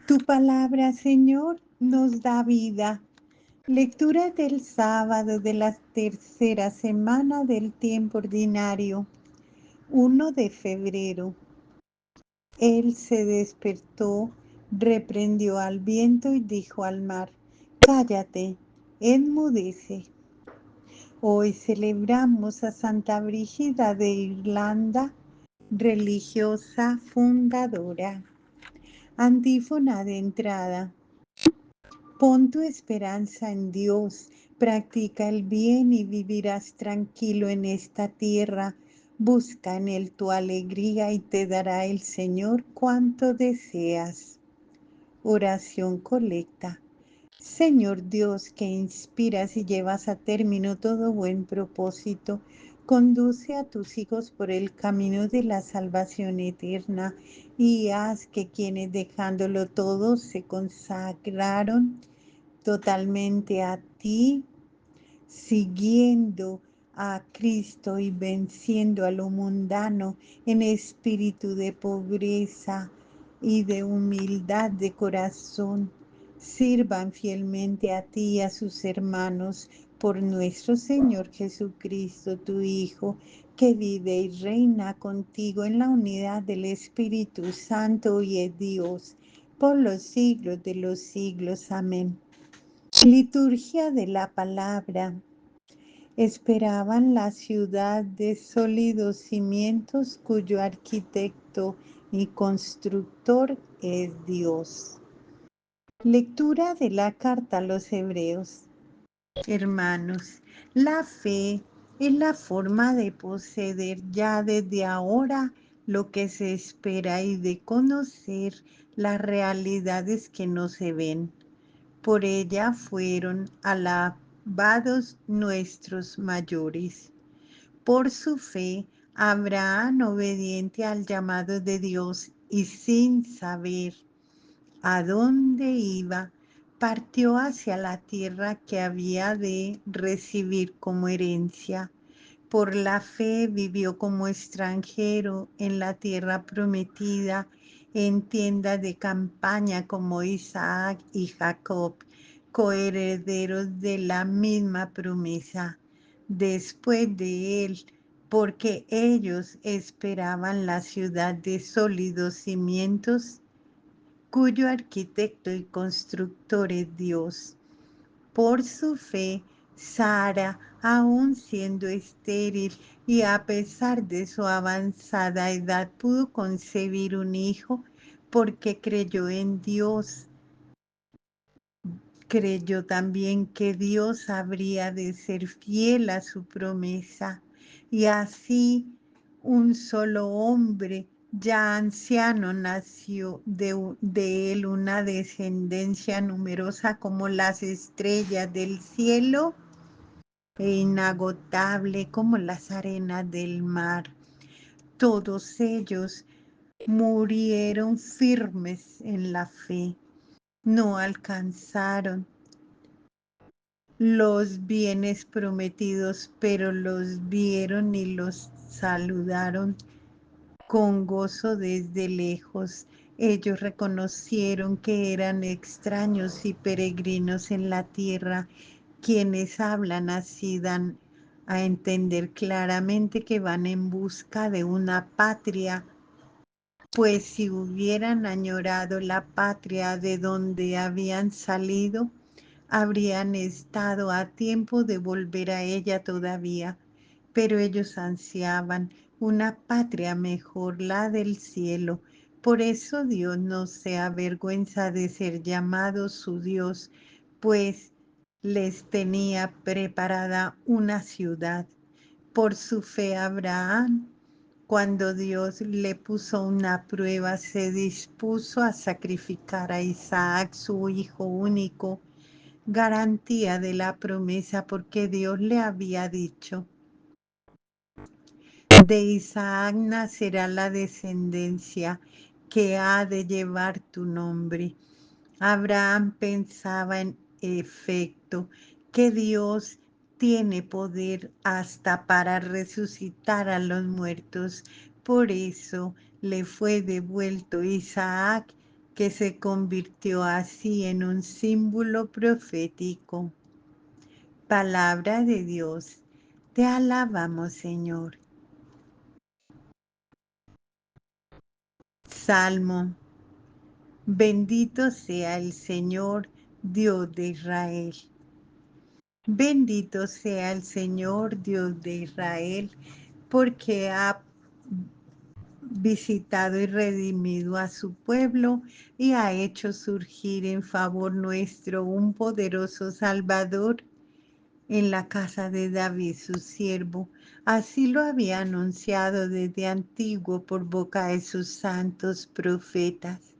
Tu palabra, Señor, nos da vida. Lectura del sábado de la tercera semana del tiempo ordinario, 1 de febrero. Él se despertó, reprendió al viento y dijo al mar: cállate, enmudece. Hoy celebramos a Santa Brígida de Irlanda, religiosa fundadora. Antífona de entrada. Pon tu esperanza en Dios, practica el bien y vivirás tranquilo en esta tierra. Busca en Él tu alegría y te dará el Señor cuanto deseas. Oración colecta. Señor Dios, que inspiras y llevas a término todo buen propósito, conduce a tus hijos por el camino de la salvación eterna y haz que quienes dejándolo todo se consagraron totalmente a ti, siguiendo a Cristo y venciendo a lo mundano en espíritu de pobreza y de humildad de corazón, sirvan fielmente a ti y a sus hermanos por nuestro Señor Jesucristo, tu Hijo, que vive y reina contigo en la unidad del Espíritu Santo y es Dios, por los siglos de los siglos. Amén. Liturgia de la palabra. Esperaban la ciudad de sólidos cimientos cuyo arquitecto y constructor es Dios. Lectura de la carta a los Hebreos. Hermanos, la fe es la forma de poseer ya desde ahora lo que se espera y de conocer las realidades que no se ven. Por ella fueron alabados nuestros mayores. Por su fe, Abraham, obediente al llamado de Dios y sin saber a dónde iba, partió hacia la tierra que había de recibir como herencia. Por la fe vivió como extranjero en la tierra prometida, en tiendas de campaña como Isaac y Jacob, coherederos de la misma promesa. Después de él, porque ellos esperaban la ciudad de sólidos cimientos, cuyo arquitecto y constructor es Dios. Por su fe, Sara, aun siendo estéril y a pesar de su avanzada edad, pudo concebir un hijo porque creyó en Dios. Creyó también que Dios habría de ser fiel a su promesa, y así un solo hombre, ya anciano, nació de él una descendencia numerosa como las estrellas del cielo e inagotable como las arenas del mar. Todos ellos murieron firmes en la fe, no alcanzaron los bienes prometidos, pero los vieron y los saludaron con gozo desde lejos. Ellos reconocieron que eran extraños y peregrinos en la tierra. Quienes hablan así dan a entender claramente que van en busca de una patria, pues si hubieran añorado la patria de donde habían salido, habrían estado a tiempo de volver a ella todavía, pero ellos ansiaban una patria mejor, la del cielo. Por eso Dios no se avergüenza de ser llamado su Dios, pues les tenía preparada una ciudad. Por su fe Abraham, cuando Dios le puso una prueba, se dispuso a sacrificar a Isaac, su hijo único, garantía de la promesa, porque Dios le había dicho: de Isaac nacerá la descendencia que ha de llevar tu nombre. Abraham pensaba en efecto que Dios tiene poder hasta para resucitar a los muertos. Por eso le fue devuelto Isaac que se convirtió así en un símbolo profético. Palabra de Dios, te alabamos, Señor. Salmo. Bendito sea el Señor, Dios de Israel. Bendito sea el Señor, Dios de Israel, porque ha visitado y redimido a su pueblo y ha hecho surgir en favor nuestro un poderoso Salvador en la casa de David, su siervo. Así lo había anunciado desde antiguo por boca de sus santos profetas.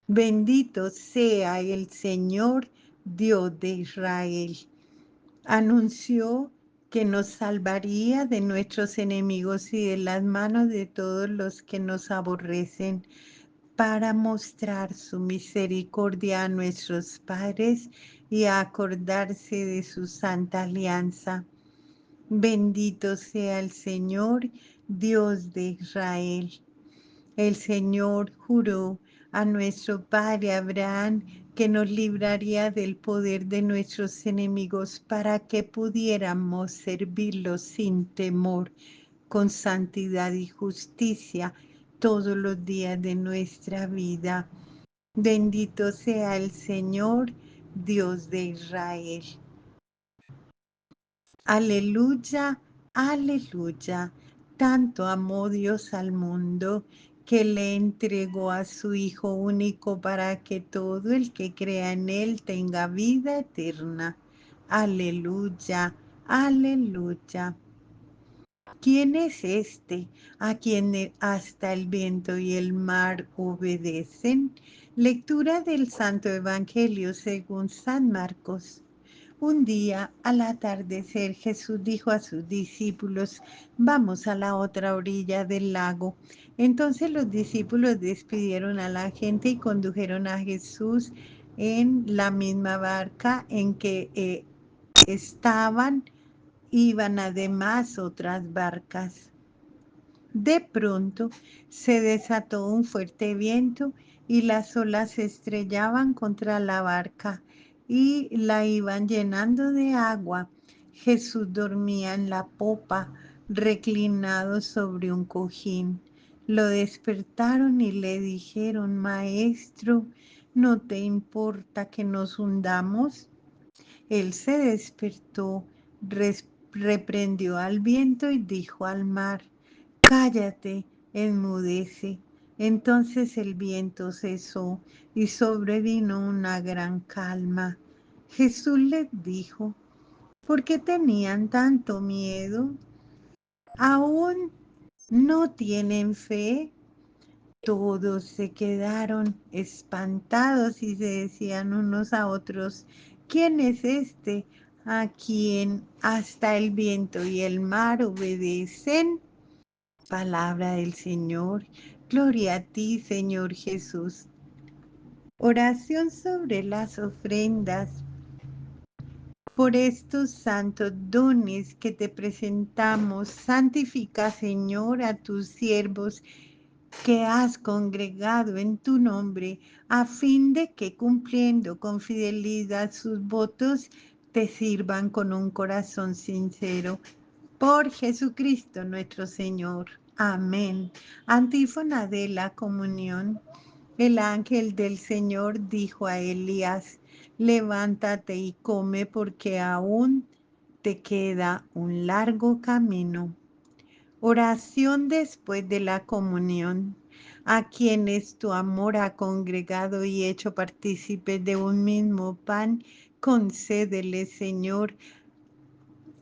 Bendito sea el Señor, Dios de Israel. Anunció que nos salvaría de nuestros enemigos y de las manos de todos los que nos aborrecen, para mostrar su misericordia a nuestros padres y a acordarse de su santa alianza. Bendito sea el Señor, Dios de Israel. El Señor juró a nuestro padre Abraham que nos libraría del poder de nuestros enemigos para que pudiéramos servirlo sin temor, con santidad y justicia todos los días de nuestra vida. Bendito sea el Señor, Dios de Israel. Aleluya, aleluya. Tanto amó Dios al mundo que le entregó a su Hijo único para que todo el que crea en Él tenga vida eterna. Aleluya, aleluya. ¿Quién es este a quien hasta el viento y el mar obedecen? Lectura del Santo Evangelio según San Marcos. Un día, al atardecer, Jesús dijo a sus discípulos: vamos a la otra orilla del lago. Entonces los discípulos despidieron a la gente y condujeron a Jesús en la misma barca en que estaban. Iban además otras barcas. De pronto se desató un fuerte viento y las olas se estrellaban contra la barca y la iban llenando de agua. Jesús dormía en la popa, reclinado sobre un cojín. Lo despertaron y le dijeron: Maestro, ¿no te importa que nos hundamos? Él se despertó, reprendió al viento y dijo al mar: cállate, enmudece. Entonces el viento cesó y sobrevino una gran calma. Jesús les dijo: ¿por qué tenían tanto miedo? ¿Aún no tienen fe? Todos se quedaron espantados y se decían unos a otros: ¿quién es este a quien hasta el viento y el mar obedecen? Palabra del Señor. Gloria a ti, Señor Jesús. Oración sobre las ofrendas. Por estos santos dones que te presentamos, santifica, Señor, a tus siervos que has congregado en tu nombre, a fin de que, cumpliendo con fidelidad sus votos, te sirvan con un corazón sincero. Por Jesucristo nuestro Señor. Amén. Antífona de la comunión. El ángel del Señor dijo a Elías: levántate y come, porque aún te queda un largo camino. Oración después de la comunión. A quienes tu amor ha congregado y hecho partícipes de un mismo pan, concédele, Señor,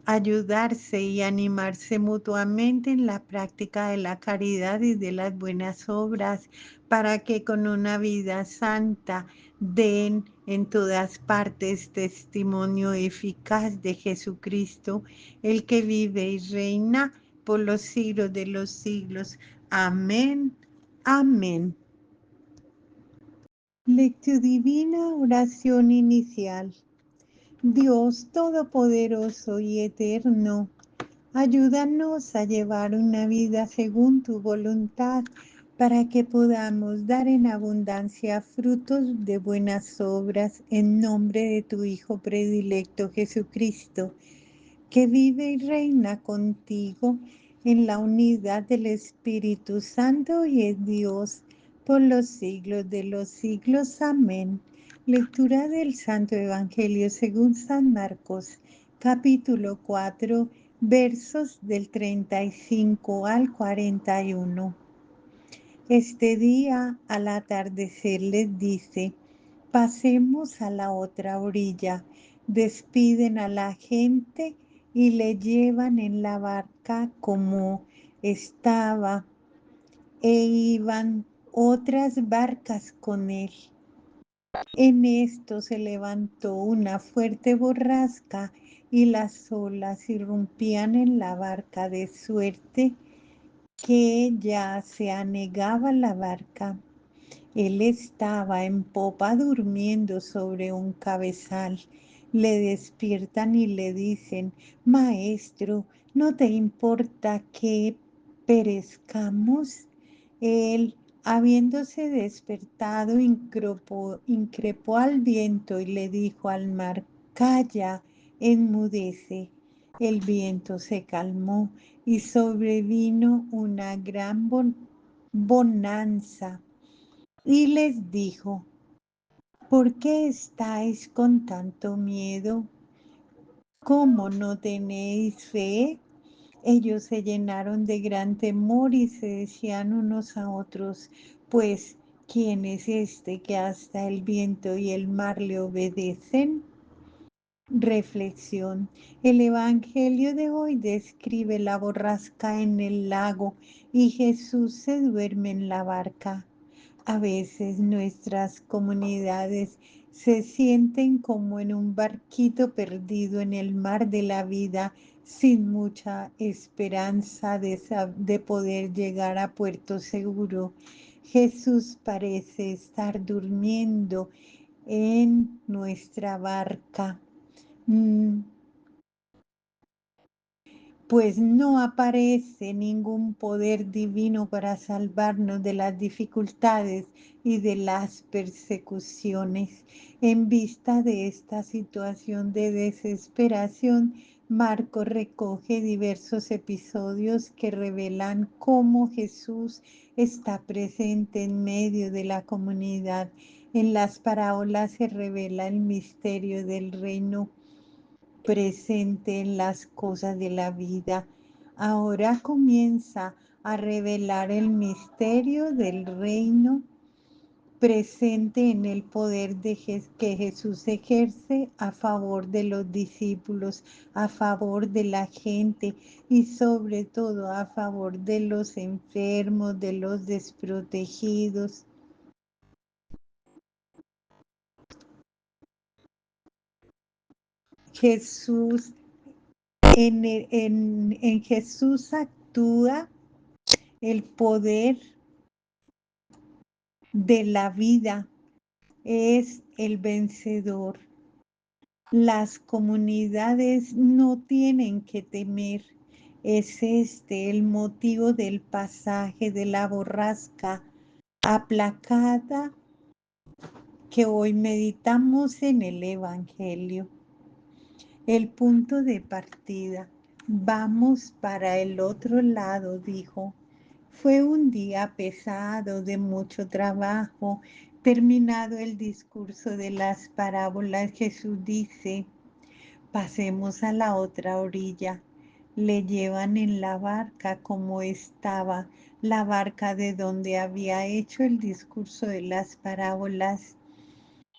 ayudarse y animarse mutuamente en la práctica de la caridad y de las buenas obras, para que con una vida santa den en todas partes testimonio eficaz de Jesucristo, el que vive y reina por los siglos de los siglos. Amén. Amén. Lectura divina, oración inicial. Dios Todopoderoso y Eterno, ayúdanos a llevar una vida según tu voluntad, para que podamos dar en abundancia frutos de buenas obras en nombre de tu Hijo predilecto Jesucristo, que vive y reina contigo en la unidad del Espíritu Santo y es Dios por los siglos de los siglos. Amén. Lectura del Santo Evangelio según San Marcos, capítulo 4, versos del 35 al 41. Este día al atardecer les dice: pasemos a la otra orilla. Despiden a la gente y le llevan en la barca como estaba, e iban otras barcas con él. En esto se levantó una fuerte borrasca y las olas irrumpían en la barca de suerte que ya se anegaba la barca. Él estaba en popa durmiendo sobre un cabezal. Le despiertan y le dicen: Maestro, ¿no te importa que perezcamos? Él, habiéndose despertado, increpó al viento y le dijo al mar: Calla, enmudece. El viento se calmó y sobrevino una gran bonanza. Y les dijo: ¿por qué estáis con tanto miedo? ¿Cómo no tenéis fe? Ellos se llenaron de gran temor y se decían unos a otros: pues, ¿quién es este que hasta el viento y el mar le obedecen? Reflexión. El Evangelio de hoy describe la borrasca en el lago y Jesús se duerme en la barca. A veces nuestras comunidades se sienten como en un barquito perdido en el mar de la vida, sin mucha esperanza de poder llegar a puerto seguro. Jesús parece estar durmiendo en nuestra barca. Mm, Pues no aparece ningún poder divino para salvarnos de las dificultades y de las persecuciones. En vista de esta situación de desesperación, Marco recoge diversos episodios que revelan cómo Jesús está presente en medio de la comunidad. En las parábolas se revela el misterio del reino presente en las cosas de la vida. Ahora comienza a revelar el misterio del reino presente en el poder que Jesús ejerce a favor de los discípulos, a favor de la gente y sobre todo a favor de los enfermos, de los desprotegidos. Jesús, en Jesús actúa el poder de la vida, es el vencedor. Las comunidades no tienen que temer. Es este el motivo del pasaje de la borrasca aplacada que hoy meditamos en el Evangelio. El punto de partida. Vamos para el otro lado, dijo. Fue un día pesado, de mucho trabajo. Terminado el discurso de las parábolas, Jesús dice: pasemos a la otra orilla. Le llevan en la barca como estaba, la barca de donde había hecho el discurso de las parábolas.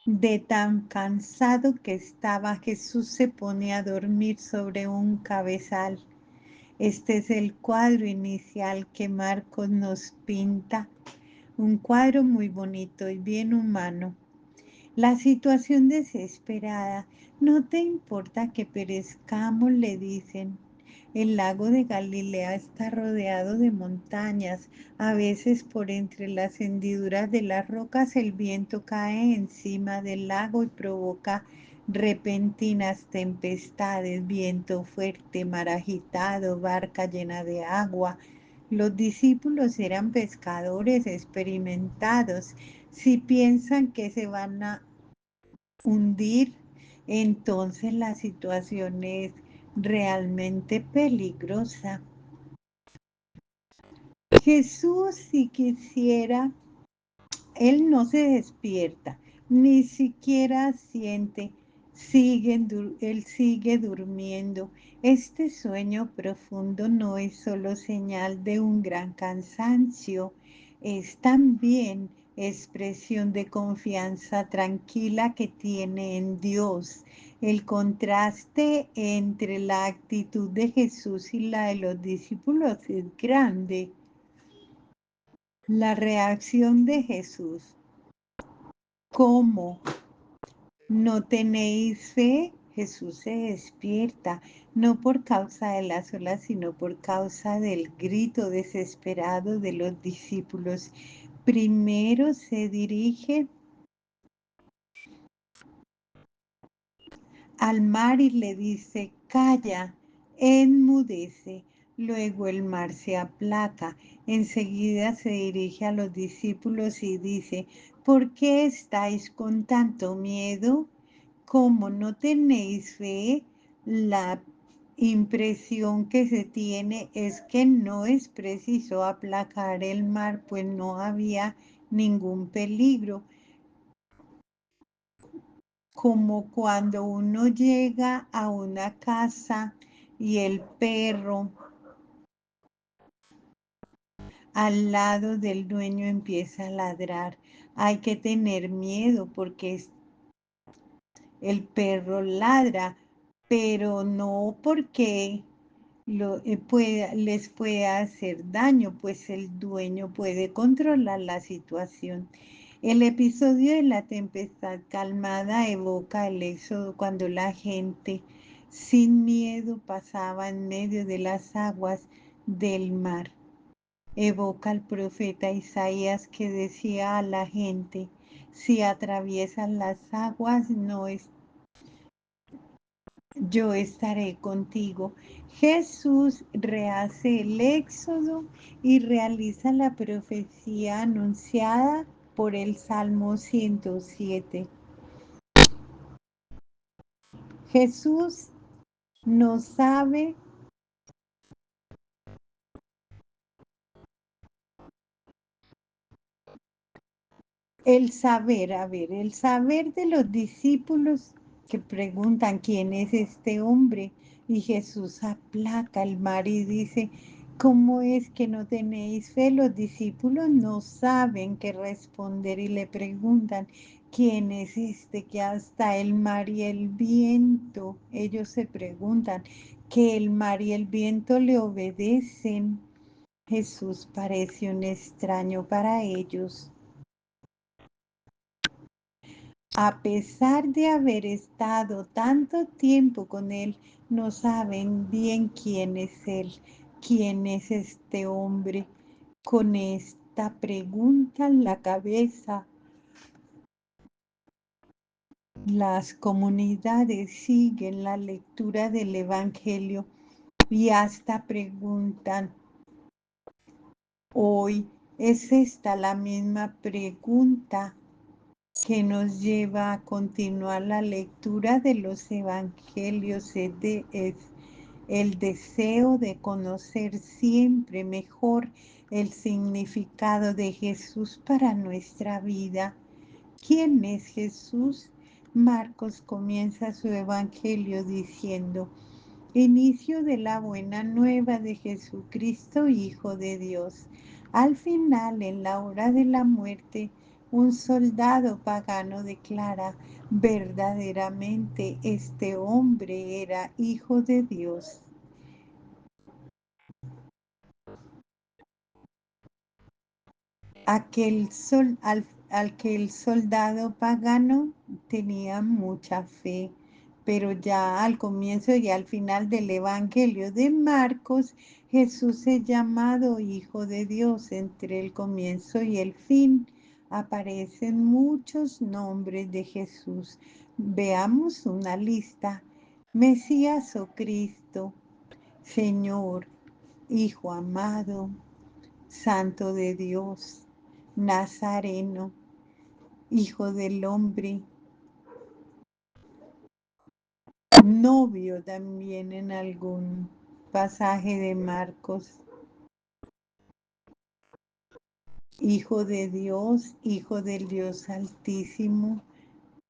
De tan cansado que estaba, Jesús se pone a dormir sobre un cabezal. Este es el cuadro inicial que Marcos nos pinta, un cuadro muy bonito y bien humano. La situación desesperada. No te importa que perezcamos, le dicen. El lago de Galilea está rodeado de montañas. A veces por entre las hendiduras de las rocas el viento cae encima del lago y provoca repentinas tempestades, viento fuerte, mar agitado, barca llena de agua. Los discípulos eran pescadores experimentados. Si piensan que se van a hundir, entonces la situación es realmente peligrosa. Jesús, si quisiera, él no se despierta, ni siquiera siente, él sigue durmiendo. Este sueño profundo no es solo señal de un gran cansancio, es también expresión de confianza tranquila que tiene en Dios. El contraste entre la actitud de Jesús y la de los discípulos es grande. La reacción de Jesús: ¿cómo no tenéis fe? Jesús se despierta, no por causa de las olas, sino por causa del grito desesperado de los discípulos. Primero se dirige al mar y le dice: calla, enmudece. Luego el mar se aplaca. Enseguida se dirige a los discípulos y dice: ¿por qué estáis con tanto miedo? ¿Cómo no tenéis fe? La impresión que se tiene es que no es preciso aplacar el mar, pues no había ningún peligro, como cuando uno llega a una casa y el perro al lado del dueño empieza a ladrar. Hay que tener miedo porque el perro ladra, pero no porque les pueda hacer daño, pues el dueño puede controlar la situación. El episodio de la tempestad calmada evoca el éxodo, cuando la gente sin miedo pasaba en medio de las aguas del mar. Evoca al profeta Isaías, que decía a la gente: si atraviesan las aguas, yo estaré contigo. Jesús rehace el éxodo y realiza la profecía anunciada por el Salmo 107. Jesús no sabe el saber de los discípulos que preguntan: ¿quién es este hombre? Y Jesús aplaca el mar y dice: ¿cómo es que no tenéis fe? Los discípulos no saben qué responder y le preguntan: ¿quién es este que hasta el mar y el viento? Ellos se preguntan que el mar y el viento le obedecen. Jesús parece un extraño para ellos. A pesar de haber estado tanto tiempo con él, no saben bien quién es él, quién es este hombre. Con esta pregunta en la cabeza, las comunidades siguen la lectura del Evangelio y hasta preguntan: hoy, ¿es esta la misma pregunta que nos lleva a continuar la lectura de los evangelios? Es el deseo de conocer siempre mejor el significado de Jesús para nuestra vida. ¿Quién es Jesús? Marcos comienza su evangelio diciendo: inicio de la buena nueva de Jesucristo, Hijo de Dios. Al final, en la hora de la muerte, un soldado pagano declara: verdaderamente este hombre era Hijo de Dios. Al que el soldado pagano tenía mucha fe, pero ya al comienzo y al final del Evangelio de Marcos, Jesús es llamado Hijo de Dios. Entre el comienzo y el fin aparecen muchos nombres de Jesús. Veamos una lista: Mesías o Cristo, Señor, Hijo amado, Santo de Dios, Nazareno, Hijo del Hombre, novio también en algún pasaje de Marcos, Hijo de Dios, Hijo del Dios Altísimo,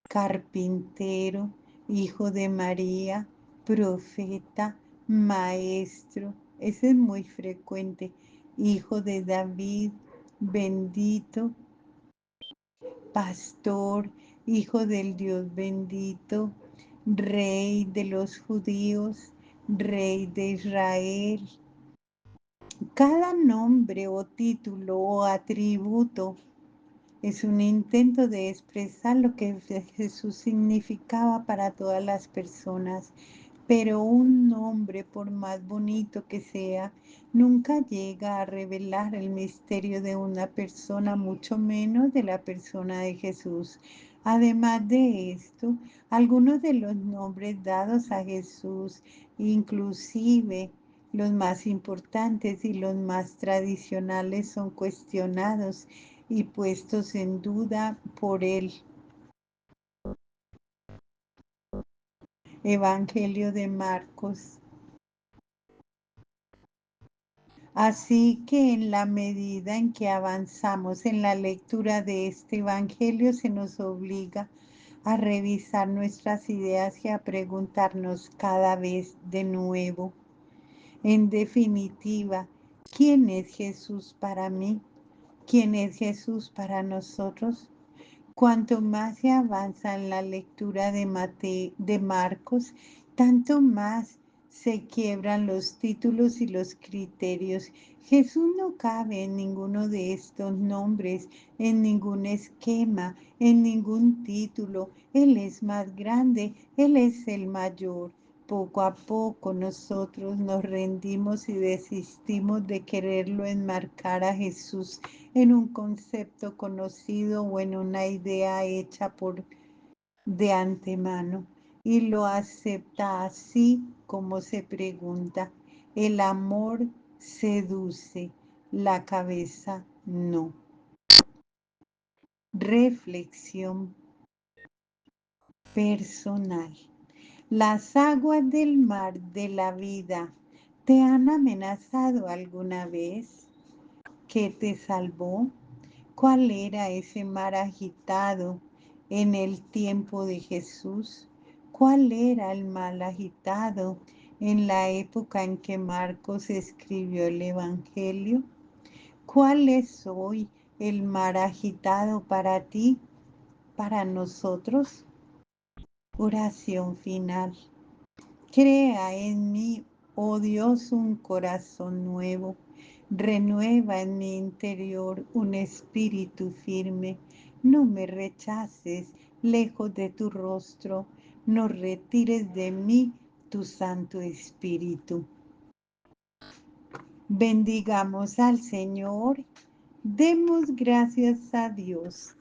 carpintero, Hijo de María, profeta, maestro, ese es muy frecuente, Hijo de David, bendito, pastor, Hijo del Dios bendito, Rey de los judíos, Rey de Israel. Cada nombre o título o atributo es un intento de expresar lo que Jesús significaba para todas las personas, pero un nombre, por más bonito que sea, nunca llega a revelar el misterio de una persona, mucho menos de la persona de Jesús. Además de esto, algunos de los nombres dados a Jesús, inclusive los más importantes y los más tradicionales, son cuestionados y puestos en duda por el Evangelio de Marcos. Así que en la medida en que avanzamos en la lectura de este Evangelio, se nos obliga a revisar nuestras ideas y a preguntarnos cada vez de nuevo. En definitiva, ¿quién es Jesús para mí? ¿Quién es Jesús para nosotros? Cuanto más se avanza en la lectura de Marcos, tanto más se quiebran los títulos y los criterios. Jesús no cabe en ninguno de estos nombres, en ningún esquema, en ningún título. Él es más grande, Él es el mayor. Poco a poco nosotros nos rendimos y desistimos de quererlo enmarcar a Jesús en un concepto conocido o en una idea hecha por de antemano y lo acepta así como se pregunta. El amor seduce, la cabeza no. Reflexión personal. Las aguas del mar de la vida te han amenazado alguna vez. ¿Qué te salvó? ¿Cuál era ese mar agitado en el tiempo de Jesús? ¿Cuál era el mar agitado en la época en que Marcos escribió el Evangelio? ¿Cuál es hoy el mar agitado para ti, para nosotros? Oración final. Crea en mí, oh Dios, un corazón nuevo. Renueva en mi interior un espíritu firme. No me rechaces lejos de tu rostro. No retires de mí tu Santo Espíritu. Bendigamos al Señor. Demos gracias a Dios.